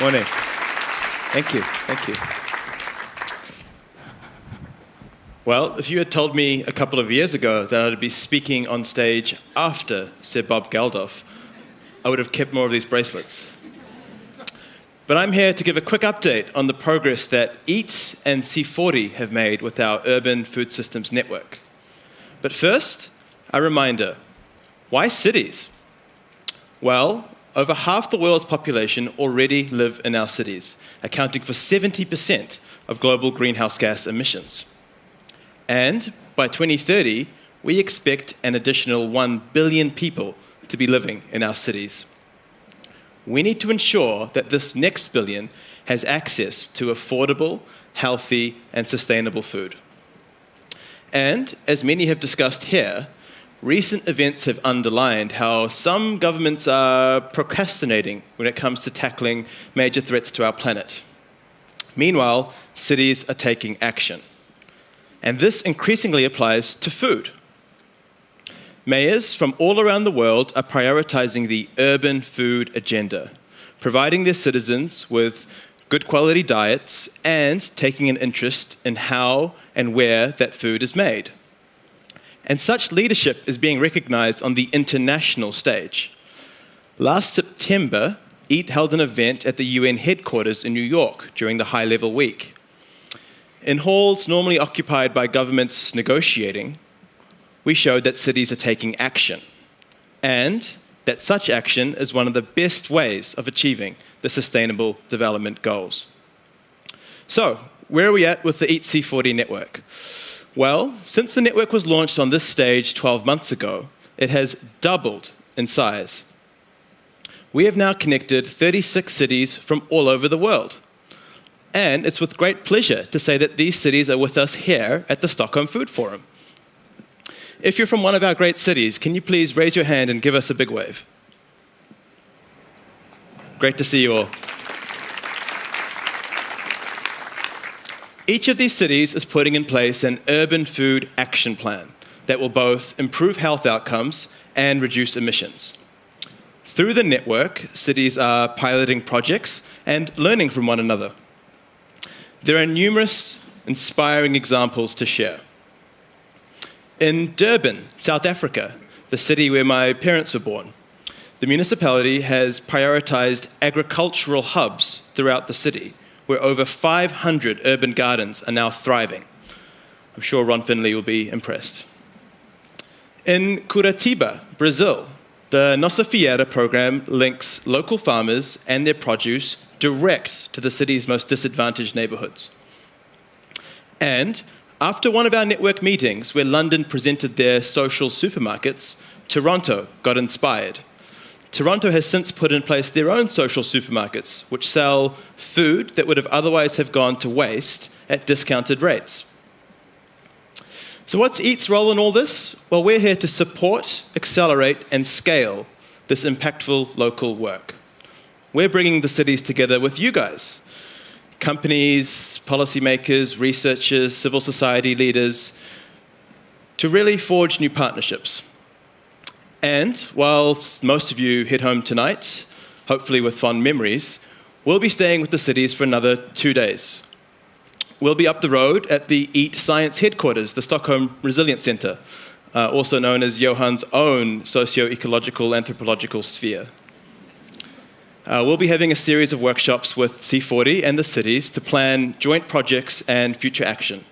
Morning. Thank you. Thank you. Well, if you had told me a couple of years ago that I'd be speaking on stage after Sir Bob Geldof, I would have kept more of these bracelets. But I'm here to give a quick update on the progress that EAT and C40 have made with our urban food systems network. But first, a reminder, why cities? Well, over half the world's population already live in our cities, accounting for 70% of global greenhouse gas emissions. And by 2030, we expect an additional 1 billion people to be living in our cities. We need to ensure that this next billion has access to affordable, healthy, and sustainable food. And as many have discussed here, recent events have underlined how some governments are procrastinating when it comes to tackling major threats to our planet. Meanwhile, cities are taking action. And this increasingly applies to food. Mayors from all around the world are prioritizing the urban food agenda, providing their citizens with good quality diets and taking an interest in how and where that food is made. And such leadership is being recognized on the international stage. Last September, EAT held an event at the UN headquarters in New York during the high-level week. In halls normally occupied by governments negotiating, we showed that cities are taking action, and that such action is one of the best ways of achieving the Sustainable Development Goals. So, where are we at with the EAT C40 network? Well, since the network was launched on this stage 12 months ago, it has doubled in size. We have now connected 36 cities from all over the world. And it's with great pleasure to say that these cities are with us here at the Stockholm Food Forum. If you're from one of our great cities, can you please raise your hand and give us a big wave? Great to see you all. Each of these cities is putting in place an urban food action plan that will both improve health outcomes and reduce emissions. Through the network, cities are piloting projects and learning from one another. There are numerous inspiring examples to share. In Durban, South Africa, the city where my parents were born, the municipality has prioritized agricultural hubs throughout the city, where over 500 urban gardens are now thriving. I'm sure Ron Finley will be impressed. In Curitiba, Brazil, the Nossa Fiera program links local farmers and their produce direct to the city's most disadvantaged neighborhoods. And after one of our network meetings where London presented their social supermarkets, Toronto got inspired. Toronto has since put in place their own social supermarkets, which sell food that would have otherwise have gone to waste at discounted rates. So what's EAT's role in all this? Well, we're here to support, accelerate, and scale this impactful local work. We're bringing the cities together with you guys, companies, policymakers, researchers, civil society leaders, to really forge new partnerships. And while most of you head home tonight, hopefully with fond memories, we'll be staying with the cities for another 2 days. We'll be up the road at the EAT Science headquarters, the Stockholm Resilience Centre, also known as Johan's own socio-ecological anthropological sphere. We'll be having a series of workshops with C40 and the cities to plan joint projects and future action.